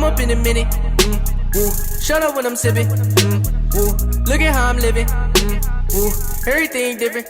I'm up in a minute. Woo. Shut up when I'm sipping. Woo. Look at how I'm living. Woo. Everything different.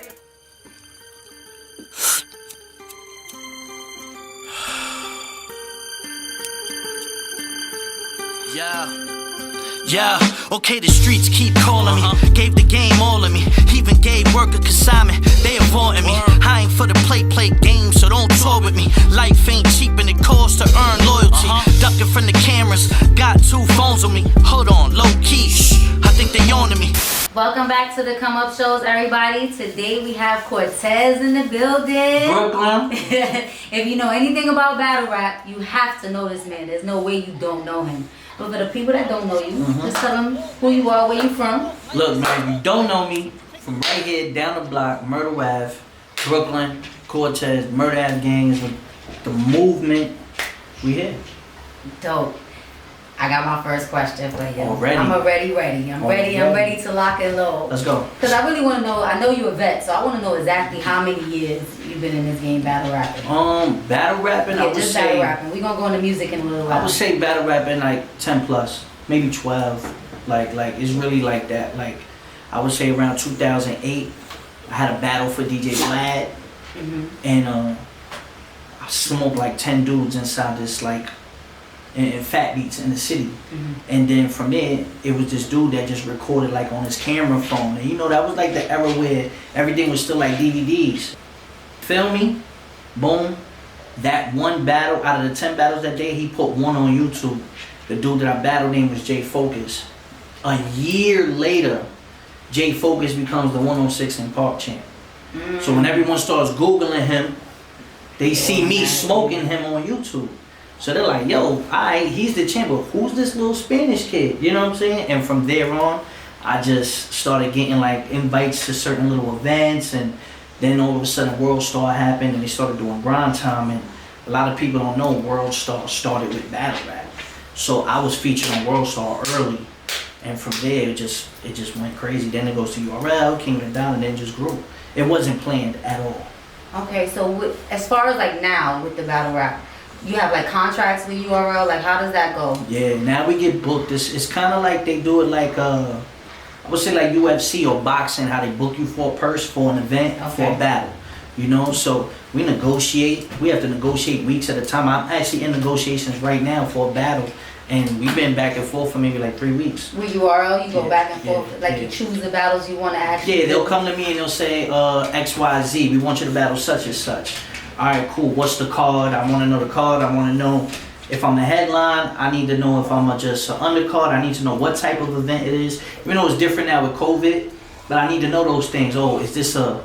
Yeah, okay, the streets keep calling me. Gave the game all of me. Even gave work a consignment. They avoiding me. I ain't for the play games, so don't tour with me. Life ain't cheap and it costs to earn loyalty. Ducking from the cameras. Got 2 phones on me. Hold on, low key. I think they on to me. Welcome back to the Come Up Shows, everybody. Today we have Cortez in the building. Brooklyn. If you know anything about battle rap, you have to know this man. There's no way you don't know him. But for the people that don't know you, just tell them who you are, where you from. Look, man, if you don't know me, from right here down the block, Murder Ave, Brooklyn, Cortez, Murder Ave gangs, the movement, we here. Dope. I got my first question for you. Already? I'm already ready. I'm ready to lock and load. Let's go. Because I really want to know, I know you're a vet, so I want to know exactly how many years you've been in this game battle rapping. Battle rapping, Yeah, I would just say. battle rapping. We're going to go into music in a little while. I would say battle rapping like 10 plus, maybe 12. Like it's really like that. Like I would say around 2008, I had a battle for DJ Vlad, and I smoked like 10 dudes inside this like in Fat Beats in the city. And then from there, it was this dude that just recorded like on his camera phone. And you know, that was like the era where everything was still like DVDs. Feel me? Boom. That one battle, out of the 10 battles that day, he put one on YouTube. The dude that I battled name was J Focus. A year later, J Focus becomes the 106 in Park champ. So when everyone starts Googling him, they see me smoking him on YouTube. So they're like, yo, alright, he's the champ, but who's this little Spanish kid? You know what I'm saying? And from there on, I just started getting like invites to certain little events, and then all of a sudden World Star happened and they started doing grind time, and a lot of people don't know World Star started with battle rap. So I was featured on World Star early, and from there it just went crazy. Then it goes to URL, Kingdom Down, and then just grew. It wasn't planned at all. Okay, so as far as like now with the battle rap, you have like contracts with URL, like how does that go? Yeah, now we get booked. It's kind of like they do it like I would say like UFC or boxing, how they book you for a purse for an event, for a battle. You know, so we negotiate. We have to negotiate weeks at a time. I'm actually in negotiations right now for a battle, and we've been back and forth for maybe like 3 weeks. With URL, you go back and forth, like you choose the battles you want to actually. Yeah, they'll come to me and they'll say XYZ. We want you to battle such and such. All right, cool. What's the card? I want to know the card. I want to know if I'm the headline. I need to know if I'm just an undercard. I need to know what type of event it is. Even though it's different now with COVID, but I need to know those things. Oh, is this a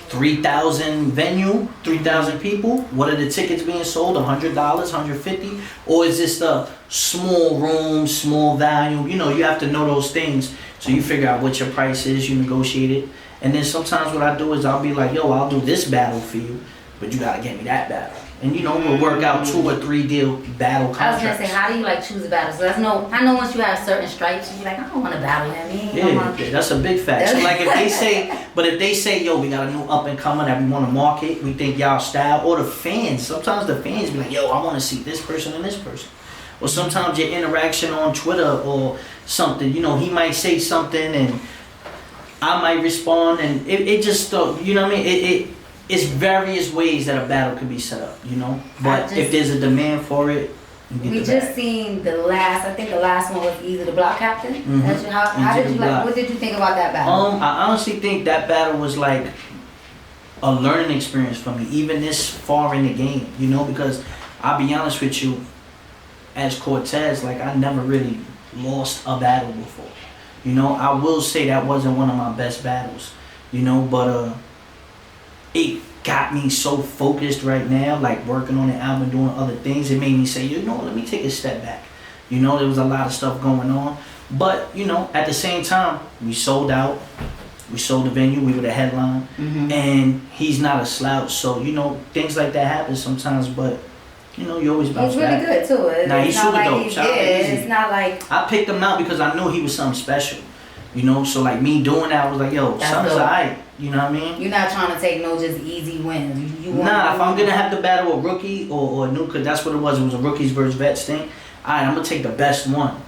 3,000 venue, 3,000 people? What are the tickets being sold? $100, $150? Or is this the small room, small value? You know, you have to know those things. So you figure out what your price is, you negotiate it. And then sometimes what I do is I'll be like, yo, I'll do this battle for you, but you gotta get me that battle. And you know, we'll work out 2 or 3 deal battle contracts. I was gonna say, how do you like choose a battle? So I know once you have certain stripes, you be like, I don't want to battle him. Yeah, that's a big fact. So like if they say, yo, we got a new up and coming that we want to market, we think y'all style, or the fans, sometimes the fans be like, yo, I want to see this person and this person. Or sometimes your interaction on Twitter or something, you know, he might say something and I might respond, and it just, you know what I mean? It's various ways that a battle could be set up, you know? But if there's a demand for it, we just seen the last one was Easy the Block Captain. How did you like, what did you think about that battle? I honestly think that battle was like a learning experience for me, even this far in the game, you know? Because I'll be honest with you, as Cortez, like I never really lost a battle before. You know, I will say that wasn't one of my best battles, you know, but it got me so focused right now, like working on the album, doing other things. It made me say, you know, let me take a step back. You know, there was a lot of stuff going on. But, you know, at the same time, we sold out. We sold the venue. We were the headline. And he's not a slouch. So, you know, things like that happen sometimes. But, you know, you always bounce back. He's really good, too. Nah, he's super dope. It's not like... I picked him out because I knew he was something special. You know, so like me doing that, I was like, yo, something's alright. You know what I mean? You're not trying to take no just easy wins. Nah, if I'm gonna have to battle a rookie or a new, cause that's what it was. It was a rookies versus vets thing. alright, I'm gonna take the best one,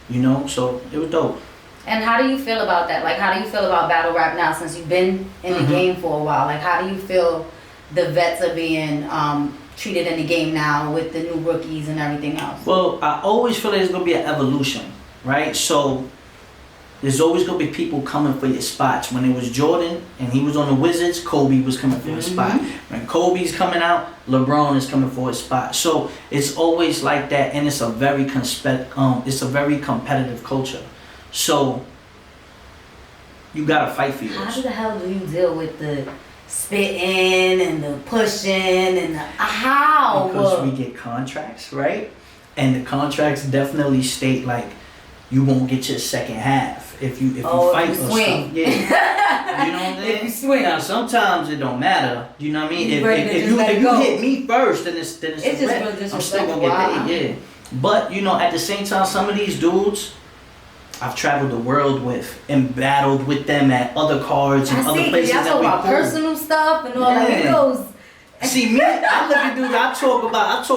you know. So it was dope. And how do you feel about that? Like, how do you feel about battle rap now since you've been in the game for a while? Like, how do you feel the vets are being treated in the game now with the new rookies and everything else? Well, I always feel there's gonna be an evolution, right? So there's always gonna be people coming for your spots. When it was Jordan and he was on the Wizards, Kobe was coming for his spot. When Kobe's coming out, LeBron is coming for his spot. So it's always like that, and it's a very competitive culture. So you gotta fight for yours. How the hell do you deal with the spitting and the pushing and the how? Because we get contracts, right? And the contracts definitely state like you won't get your second half if you fight or swing. stuff. Yeah. You know what I'm saying? If you swing. Now sometimes it don't matter. You know what I mean? If you hit me first, then it's just a real wrap. I'm still gonna get paid. Yeah. But you know, at the same time, some of these dudes I've traveled the world with and battled with them at other cards and other places. I talk about personal stuff and all that. Goes. See me, I look at dudes. I talk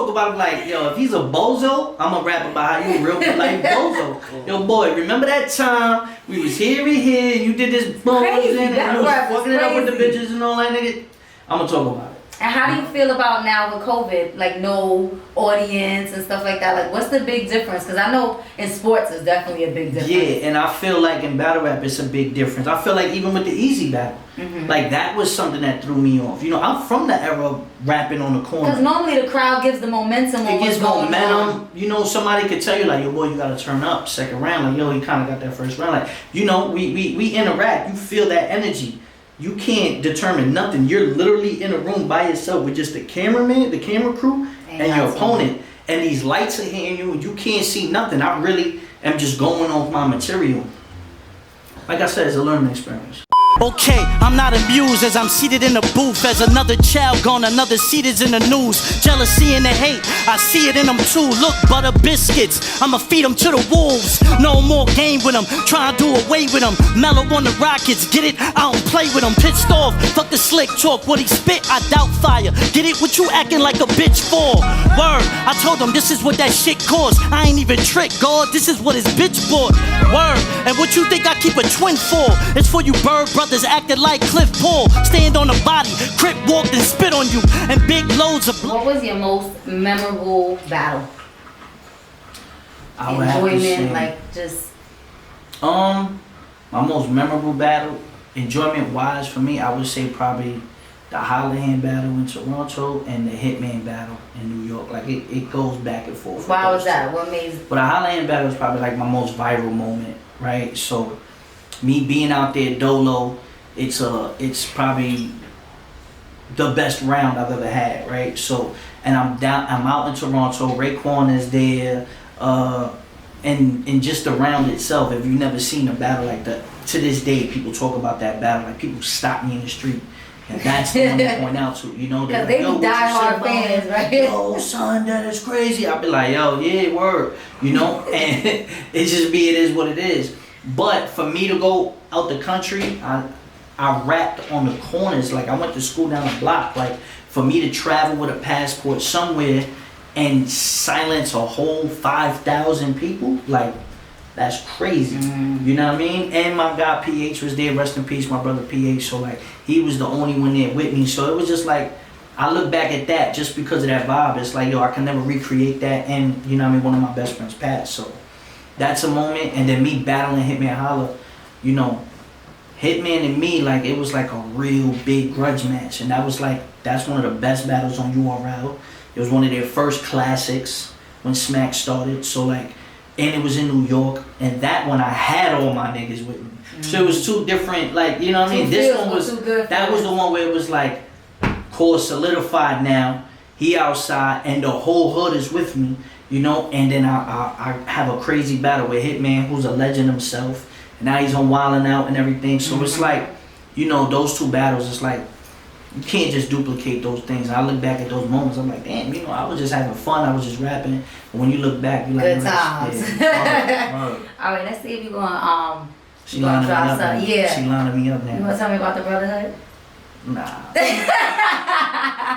about him like, yo, if he's a bozo, I'm gonna rap about how you a real life bozo. Yo, boy, remember that time we was here and here and you did this bozo and you was fucking it up with the bitches and all that, nigga. I'm gonna talk about it. And how do you feel about now with COVID, like no audience and stuff like that? Like, what's the big difference? Because I know in sports it's definitely a big difference. Yeah, and I feel like in battle rap it's a big difference. I feel like even with the Easy battle, like that was something that threw me off. You know, I'm from the era of rapping on the corner. Because normally the crowd gives the momentum. It gives momentum. You know, somebody could tell you like, yo, boy, you gotta turn up second round. Like, yo, he kind of got that first round. Like, you know, we interact. You feel that energy. You can't determine nothing. You're literally in a room by yourself with just the cameraman, the camera crew, and your opponent. And these lights are hitting you and you can't see nothing. I really am just going off my material. Like I said, it's a learning experience. Okay, I'm not amused as I'm seated in the booth as another child gone, another seat is in the news. Jealousy and the hate, I see it in them too. Look, butter biscuits, I'ma feed them to the wolves. No more game with them, try to do away with them. Mellow on the Rockets, get it? I don't play with them. Pissed off, fuck the slick talk. What he spit, I doubt fire. Get it? What you acting like a bitch for? Word, I told them this is what that shit cost. I ain't even trick, God, this is what his bitch bought. Word, and what you think I keep a twin for? It's for you bird brothers acted like Cliff Paul. Stand on the body, crip walked and spit on you, and big loads of What was your most memorable battle? I would have to say, enjoyment, like just my most memorable battle, enjoyment wise for me, I would say probably the Holland battle in Toronto and the Hitman battle in New York. Like it goes back and forth. Why was that? What made? But the Holland battle is probably like my most viral moment, right? So me being out there dolo, it's probably the best round I've ever had, right? So, and I'm out in Toronto, Raekwon is there, and just the round itself, if you've never seen a battle like that, to this day people talk about that battle, like people stop me in the street, and that's the one to point out to, you know, because like, they be diehard fans, right? Yo, son, that is crazy. I'll be like, yo, yeah, word, you know, and it is what it is. But for me to go out the country, I rapped on the corners. Like I went to school down the block. Like for me to travel with a passport somewhere and silence a whole 5,000 people, like that's crazy. You know what I mean? And my guy PH was there. Rest in peace, my brother PH. So like he was the only one there with me. So it was just like I look back at that just because of that vibe. It's like, yo, I can never recreate that. And you know what I mean? One of my best friends passed. So that's a moment. And then me battling Hitman Holla, you know, Hitman and me, like it was like a real big grudge match, and that's one of the best battles on URL. It was one of their first classics when Smack started. So like, and it was in New York, and that one I had all my niggas with me. So it was two different, like, you know what I mean. This one was that was the one where it was like, core solidified now. He outside, and the whole hood is with me, you know. And then I have a crazy battle with Hitman, who's a legend himself. Now he's on Wildin' Out and everything. So it's like, you know, those two battles, it's like, you can't just duplicate those things. I look back at those moments, I'm like, damn, you know, I was just having fun. I was just rapping. And when you look back, you're like, good times. Yeah, all right, let's see if you're going she lining me up now. Yeah. She lining me up now. You want to tell me about the brotherhood? Nah.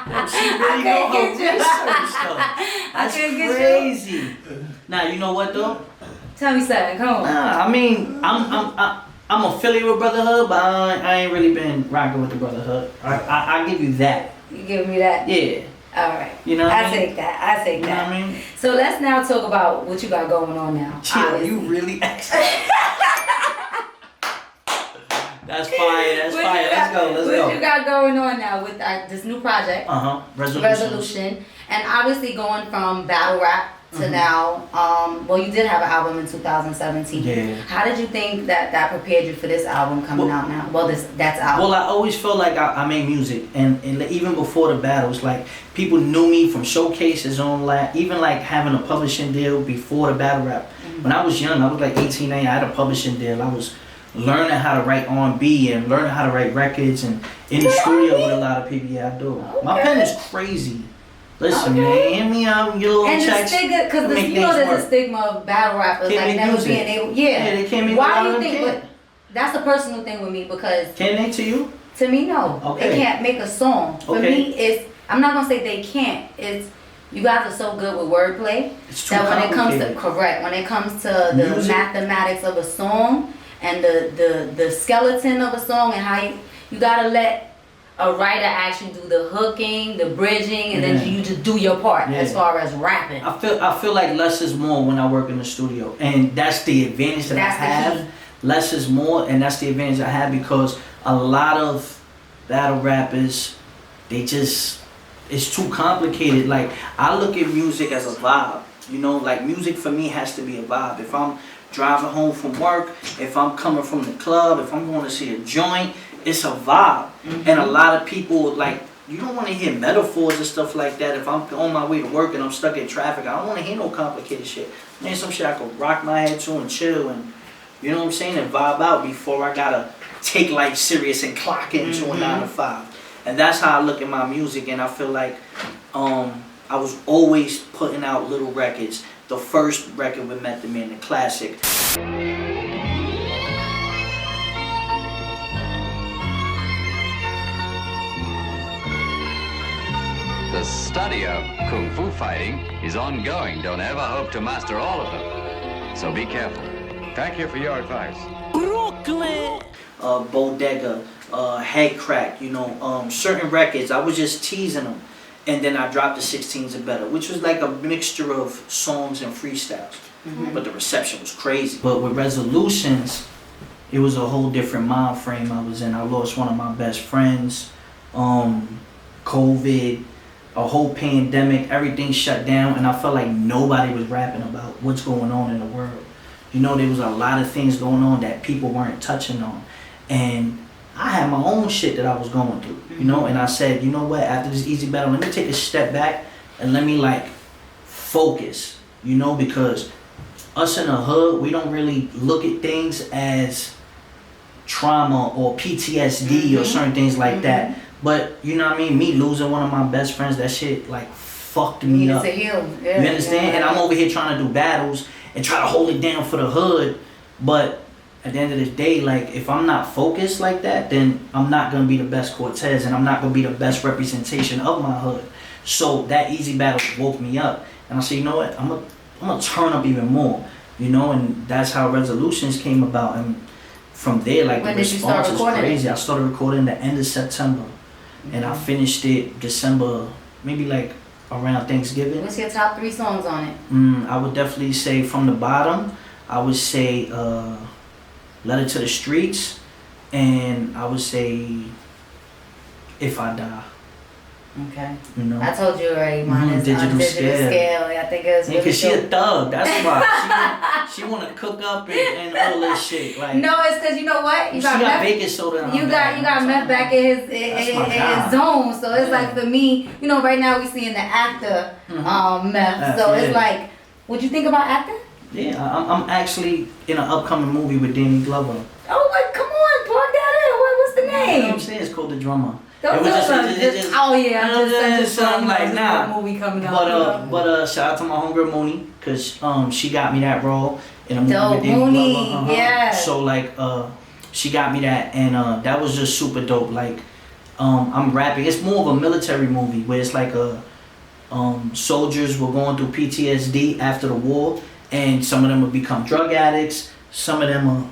She really know her research stuff. I That's couldn't get crazy. Now you know what though? Tell me something. Come on. Nah, I mean, I'm affiliated with Brotherhood, but I ain't really been rocking with the Brotherhood. I give you that. You give me that? Yeah. All right. You know what I mean? take that. I take You know that. what I mean? So let's now talk about what you got going on now. Chill, you really That's fire. That's fire. Let's go. Let's go. What you got going on now with this new project? Resolution. And obviously going from battle rap to now, well, you did have an album in 2017. Yeah. How did you think that prepared you for this album coming out now? Well, that's out. Well, I always felt like I made music, and even before the battles, like people knew me from showcases on, like even like having a publishing deal before the battle rap. When I was young, I was like 18, 19, I had a publishing deal. I was learning how to write R&B and learning how to write records and in the studio with a lot of people. Yeah, I do. Okay. My pen is crazy. Listen, man, hear me out, get a little and checks. the stigma, because you know there's a stigma of battle rappers Can't like make never music. being able. Yeah, they can't make Why a lot do you of think? them can't. But that's a personal thing with me because Can they to you? to me, no, Okay. they can't make a song. For Okay. me, it's I'm not gonna say they can't. It's you guys are so good with wordplay It's too that when it comes to complicated. correct, when it comes to the Music. mathematics of a song and the skeleton of a song and how you gotta let a writer actually do the hooking, the bridging, and then you just do your part as Yeah. far as rapping. I feel like less is more when I work in the studio, and that's the advantage that That's I the have. key. Less is more, and that's the advantage I have because a lot of battle rappers, it's too complicated. Like I look at music as a vibe, you know. Like music for me has to be a vibe. If I'm driving home from work, if I'm coming from the club, if I'm going to see a joint, it's a vibe. And a lot of people like. You don't want to hear metaphors and stuff like that. If I'm on my way to work and I'm stuck in traffic, I don't want to hear no complicated shit. Man, some shit I could rock my head to and chill and, you know what I'm saying, and vibe out before I gotta take life serious and clock into a 9 to 5. And that's how I look at my music, and I feel like I was always putting out little records. The first record with Method Man, the classic. The study of Kung Fu fighting is ongoing. Don't ever hope to master all of them. So be careful. Thank you for your advice. Brooklyn. Bodega, Head Crack, you know, certain records, I was just teasing them. And then I dropped the 16s and Better, which was like a mixture of songs and freestyles. But the reception was crazy. But with Resolutions, it was a whole different mind frame I was in. I lost one of my best friends, COVID, a whole pandemic, everything shut down, and I felt like nobody was rapping about what's going on in the world. You know, there was a lot of things going on that people weren't touching on. And I had my own shit that I was going through, you know, and I said, you know what, after this easy battle, let me take a step back and let me like focus, you know, because us in the hood, we don't really look at things as trauma or PTSD or certain things like that. But you know what I mean, me losing one of my best friends, that shit like fucked me up. To heal. Yeah, You understand? And I'm over here trying to do battles and try to hold it down for the hood, but at the end of the day, like if I'm not focused like that, then I'm not gonna be the best Cortez, and I'm not gonna be the best representation of my hood. So that easy battle woke me up, and I said, you know what, I'm gonna turn up even more, you know, and that's how Resolutions came about. And from there, like When the did you start response is recording crazy. it? I started recording the end of September, and I finished it December, maybe like around Thanksgiving. What's your top 3 songs on it? I would definitely say from the bottom, I would say Letter to the Streets, and I would say If I Die. Okay. You know? I told you already, mine is Digital Scale. Scale. I think it was Yeah, really cause she a dope. thug, that's why. She wanna cook up and all this shit. Like, No, it's because you know what? You she got meth. baking soda in her You bag. got meth back in his That's in my guy. his zone. So it's Yeah. like for me, you know, right now we seeing the actor meth. So it's Yeah. like, would you think about acting? Yeah, I'm actually in an upcoming movie with Danny Glover. Oh, what? Come on, plug that in. What's the You know what name? I'm saying? It's called The Drummer. Don't It was tell just- us. it just- Oh yeah, I'm just something like nah. movie coming out. But shout out to my homegirl Mooney, cause she got me that role in a movie Dope, with Danny Mooney, Glover. yeah. So like she got me that, and that was just super dope. Like I'm rapping. It's more of a military movie where it's like soldiers were going through PTSD after the war, and some of them will become drug addicts. Some of them will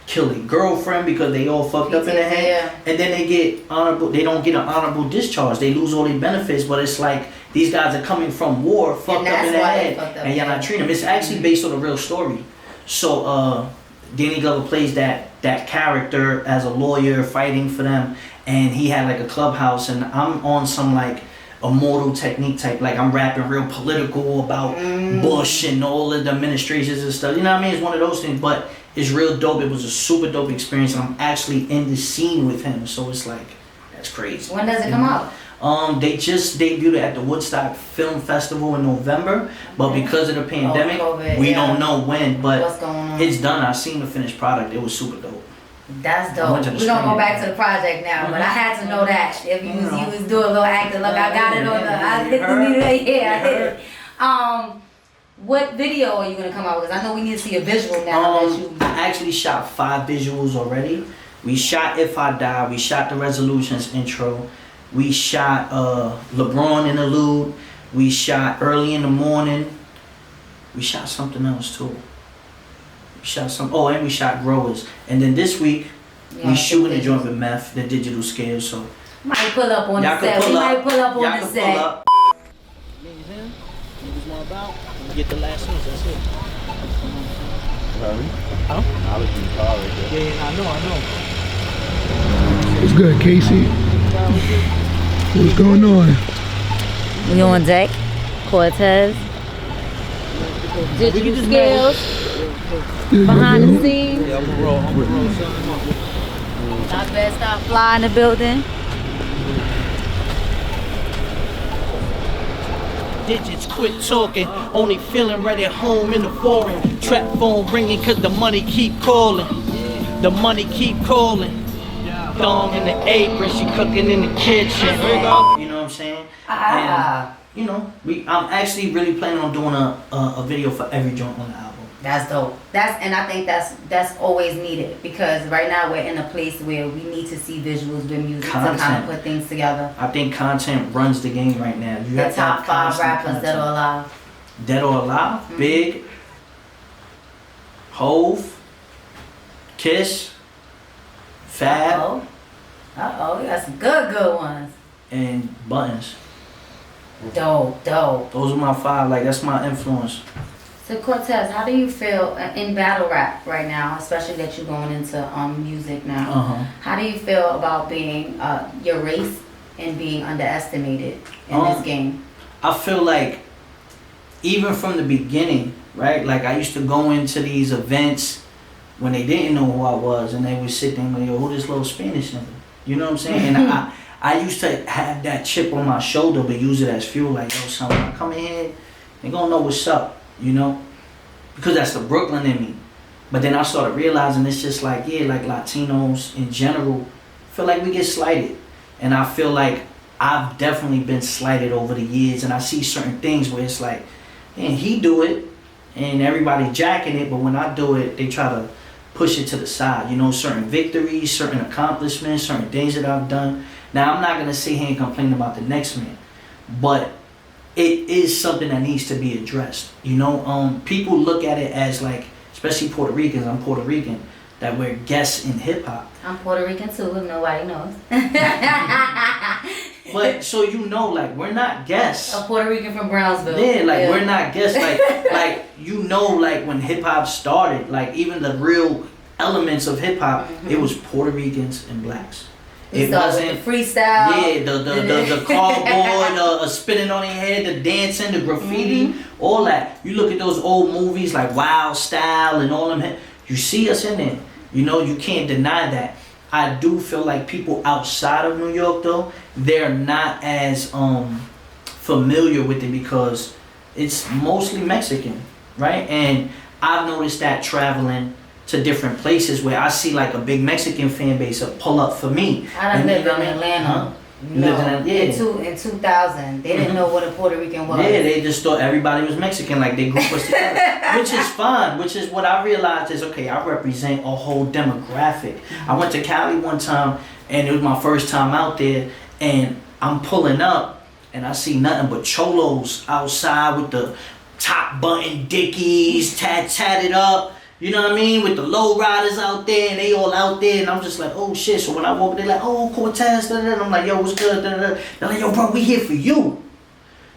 kill their girlfriend because they all fucked up in the head, yeah. and then they don't get an honorable discharge. They lose all their benefits, but it's like these guys are coming from war, fucked up in the head, and y'all not treating them. It's actually based on a real story. So Danny Glover plays that character as a lawyer fighting for them, and he had like a clubhouse, and I'm on some like Immortal Technique type, like I'm rapping real political about Bush and all of the administrations and stuff. You know what I mean? It's one of those things, but it's real dope. It was a super dope experience, and I'm actually in the scene with him, so it's like that's crazy. When does it come out? They just debuted it at the Woodstock Film Festival in November, but because of the pandemic, COVID, we don't know when. But what's going on? It's done. I seen the finished product. It was super dope. That's dope. We're gonna go back to the project now, but I had to know that if you was doing a little acting. Look, I got it on the. I hit the needle. Yeah, I hit it. What video are you gonna come out with? Because I know we need to see a visual now. I actually shot 5 visuals already. We shot If I Die. We shot the Resolutions intro. We shot LeBron Interlude. We shot Early in the Morning. We shot something else too. And we shot Growers. And then this week, we shooting a joint with Meth, the digital scale. So might pull up on the set. We might pull up on the set. Get the last ones, that's it. Huh? I was in the car right there. Yeah, I know. What's good, Casey? What's going on? We on deck. Cortez. Digital skills. Behind the scenes. Yeah, I'm gonna roll. Not best stop fly in the building. Digits quit talking, only feeling right at home in the foreign. Trap phone ringing cause the money keep calling. The money keep calling. Thong in the apron, she cooking in the kitchen. You know what I'm saying? And, you know, I'm actually really planning on doing a video for every joint on the album. That's dope. And I think that's always needed, because right now we're in a place where we need to see visuals with music to kind of put things together. I think content runs the game right now. You The top 5 rappers that are alive. Dead or Alive, Big, Hove, Kiss, Fab. Uh-oh, we got some good ones. And Buttons. Dope. Those are my 5, like that's my influence. So Cortez, how do you feel in battle rap right now, especially that you're going into music now? How do you feel about being your race and being underestimated in this game? I feel like even from the beginning, right? Like I used to go into these events when they didn't know who I was, and they would sit there and go, yo, who this little Spanish nigga? You know what I'm saying? And I used to have that chip on my shoulder, but use it as fuel. Like, yo, son, when I come in here, they gonna know what's up. You know, because that's the Brooklyn in me. But then I started realizing it's just like, yeah, like Latinos in general feel like we get slighted. And I feel like I've definitely been slighted over the years, and I see certain things where it's like, man, he do it and everybody jacking it, but when I do it, they try to push it to the side. You know, certain victories, certain accomplishments, certain things that I've done. Now, I'm not gonna sit here and complain about the next man, but it is something that needs to be addressed. You know, people look at it as like, especially Puerto Ricans, I'm Puerto Rican, that we're guests in hip hop. I'm Puerto Rican too, if nobody knows. But so you know, like we're not guests. A Puerto Rican from Brownsville. Yeah, like we're not guests. Like you know, like when hip hop started, like even the real elements of hip hop, it was Puerto Ricans and blacks. It wasn't freestyle. Yeah, the cardboard, spinning on their head, the dancing, the graffiti, all that. You look at those old movies like Wild Style and all them. You see us in there. You know, you can't deny that. I do feel like people outside of New York, though, they're not as familiar with it because it's mostly Mexican, right? And I've noticed that traveling to different places where I see like a big Mexican fan base pull up for me. I done lived in Atlanta. You lived in in 2000, they didn't know what a Puerto Rican was. Yeah, they just thought everybody was Mexican, like they grouped us together, which is fine. Which is what I realized is okay. I represent a whole demographic. I went to Cali one time, and it was my first time out there, and I'm pulling up, and I see nothing but cholos outside with the top button dickies tatted up. You know what I mean? With the low riders out there, and they all out there, and I'm just like, oh shit. So when I walk, they're like, oh, Cortez, and I'm like, yo, what's good? They're like, yo, bro, we here for you.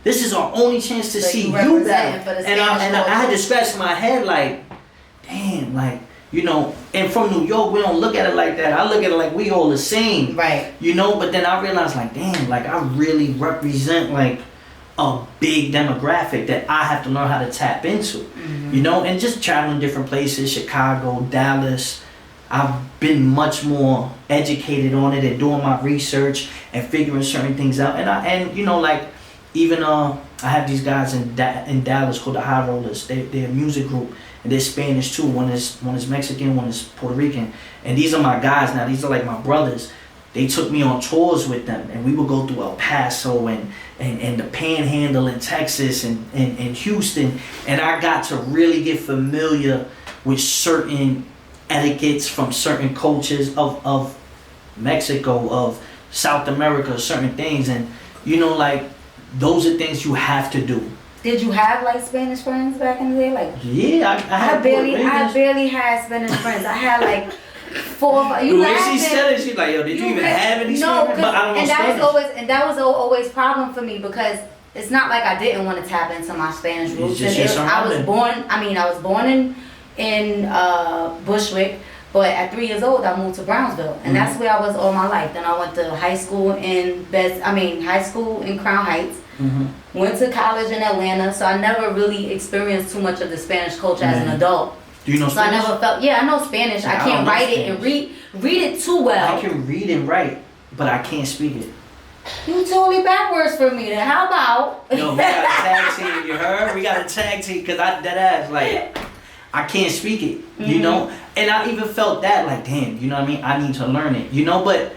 This is our only chance to see you back. And I had to scratch my head like, damn, like, you know, and from New York, we don't look at it like that. I look at it like we all the same. Right. You know, but then I realized like, damn, like I really represent like a big demographic that I have to learn how to tap into, you know, and just traveling different places, Chicago, Dallas. I've been much more educated on it and doing my research and figuring certain things out. And you know, like even I have these guys in Dallas called the High Rollers. They're a music group and they're Spanish too. One is Mexican, one is Puerto Rican, and these are my guys now. These are like my brothers. They took me on tours with them, and we would go through El Paso and the Panhandle in Texas and Houston, and I got to really get familiar with certain etiquettes from certain cultures of Mexico, of South America, certain things, and you know, like those are things you have to do. Did you have like Spanish friends back in the day? Like yeah, I barely had Spanish friends. I had like 4 or 5. You when she said it, she's like, yo, did you even have any Spanish? But I don't know Spanish. That was always problem for me because it's not like I didn't want to tap into my Spanish roots. I was born in Bushwick, but at 3 years old I moved to Brownsville, and that's where I was all my life. Then I went to high school in Crown Heights. Went to college in Atlanta, so I never really experienced too much of the Spanish culture as an adult. Do you know Spanish? So I never felt, I know Spanish. I can't write it and read it too well. I can read and write, but I can't speak it. You totally backwards for me then. How about? Yo, we got a tag team, you heard? We got a tag team, because I dead ass, like, I can't speak it, you know? And I even felt that, like, damn, you know what I mean? I need to learn it, you know? But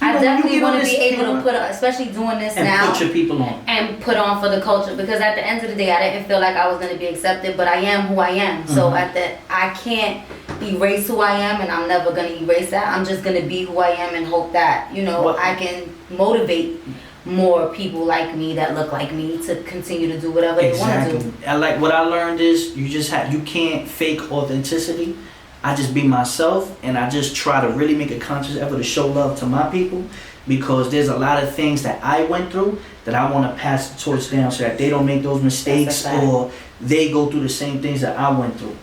I definitely want to be able to put on, especially doing this and now. Put your people on. And put on for the culture, because at the end of the day, I didn't feel like I was going to be accepted, but I am who I am. So I can't erase who I am, and I'm never going to erase that. I'm just going to be who I am and hope that, you know, I can motivate more people like me that look like me to continue to do whatever they want to do. And like what I learned is you can't fake authenticity. I just be myself, and I just try to really make a conscious effort to show love to my people, because there's a lot of things that I went through that I want to pass the torch down so that they don't make those mistakes or they go through the same things that I went through.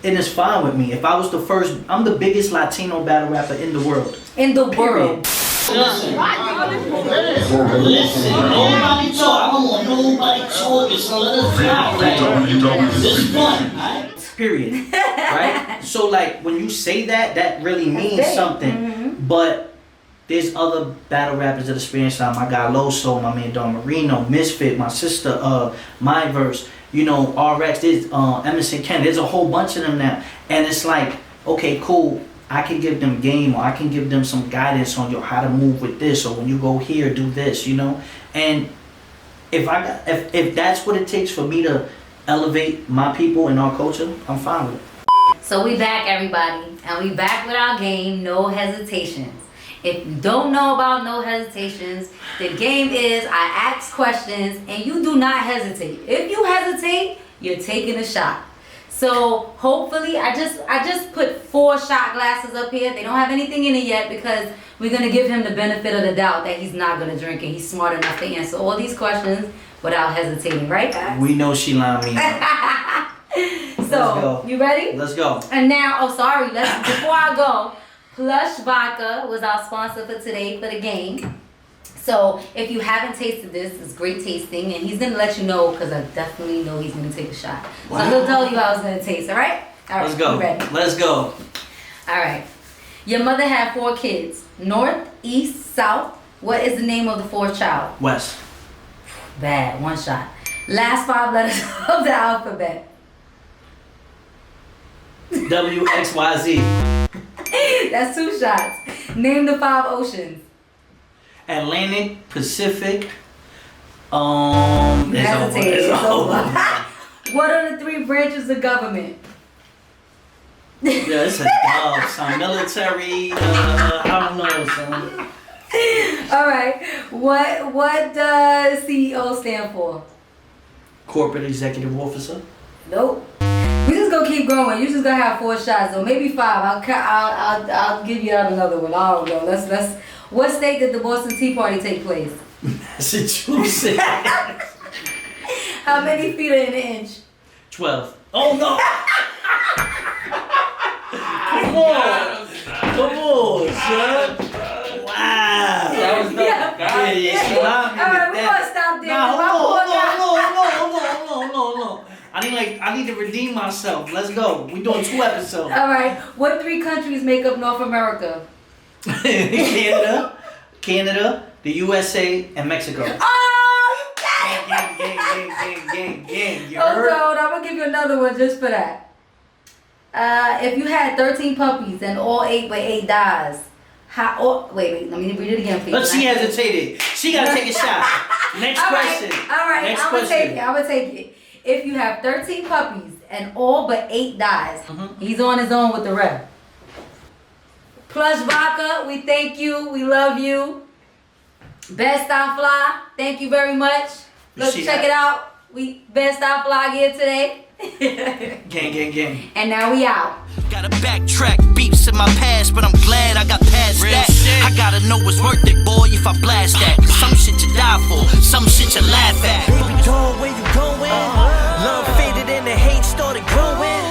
And it's fine with me. If I was the first, I'm the biggest Latino battle rapper in the world. In the world. Listen, nobody talk. I don't want nobody talking, so let us not. It's fun, right? Period. Right? So like when you say that, that really means something. But there's other battle rappers that are Spanish style. My guy Loso, my man Don Marino, Misfit, my sister, My Verse, you know, RX, there's Emerson Ken, there's a whole bunch of them now. And it's like, okay, cool. I can give them game, or I can give them some guidance on how to move with this, or when you go here, do this, you know. And if that's what it takes for me to elevate my people and our culture, I'm fine with it. So we back, everybody, and we back with our game, No Hesitations. If you don't know about No Hesitations, the game is I ask questions and you do not hesitate. If you hesitate, you're taking a shot. So hopefully, I just put 4 shot glasses up here. They don't have anything in it yet because we're gonna give him the benefit of the doubt that he's not gonna drink and he's smart enough to answer all these questions without hesitating, right, guys? We know she lying me. So you ready? Let's go. And now, before I go, Plush Vodka was our sponsor for today for the game. So if you haven't tasted this, it's great tasting, and he's gonna let you know because I definitely know he's gonna take a shot. Wow. So he'll tell you how it's gonna taste. All right? All right. Let's go. You ready? Let's go. All right. Your mother had 4 kids: North, East, South. What is the name of the 4th child? West. Bad. 1 shot. Last 5 letters of the alphabet. WXYZ. That's 2 shots. Name the 5 oceans. Atlantic, Pacific. You hesitated. It's over. What are the 3 branches of government? Yeah, it's a dub, son. Military, I don't know, son. All right. What does CEO stand for? Corporate Executive Officer. Nope. We just gonna keep going. You just gonna have 4 shots, or maybe 5. I'll give you out another one. I don't know. Let's. What state did the Boston Tea Party take place? Massachusetts. How many feet are in an inch? 12. Oh no! Come on, son. Wow. That was dope. All right, we gonna stop there. Hold on. I need to redeem myself. Let's go. We're doing 2 episodes. All right. What 3 countries make up North America? Canada, the USA, and Mexico. Oh, you got it! Gang. You Hold heard? on, I'm gonna give you another one just for that. If you had 13 puppies and all 8 but 8 dies, wait, let me read it again, please. But she hesitated. She gotta take a shot. Next question. All right, Next I'm question. gonna take it. If you have 13 puppies and all but 8 dies, he's on his own with the rest. Plush Vodka, we thank you. We love you. Best Style Fly, thank you very much. Look, check it out. We Best Style Fly here today. Gang. And now we out. Gotta backtrack, beefs in my past, but I'm glad I got past that. I gotta know it's worth it, boy, if I blast that. Some shit you die for, some shit you laugh at. Baby, going where you going? Love faded and the hate started growing.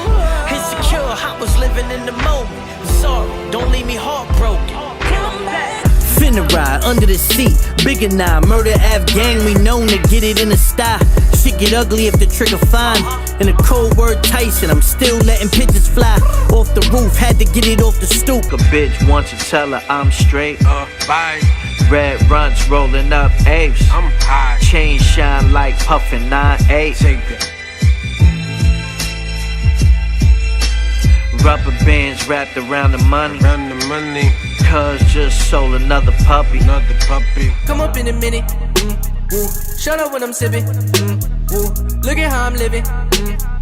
Insecure, I was living in the moment. Sorry, don't leave me heartbroken. Finna ride under the seat, bigger now, murder Av gang, we known to get it in the style. Shit get ugly if the trigger fine. In a cold word Tyson, I'm still letting pitches fly off the roof, had to get it off the stoop. A bitch wants to tell her I'm straight. Bye. Red runts rolling up apes. I'm high. Chain shine like puffin' 9-8. Take that. Rubber bands wrapped around the money. Run the money. Cuz just sold another puppy. Another puppy. Come up in a minute. Woo. Shut up when I'm sipping. Woo. Look at how I'm living.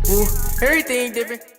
Woo. Everything different.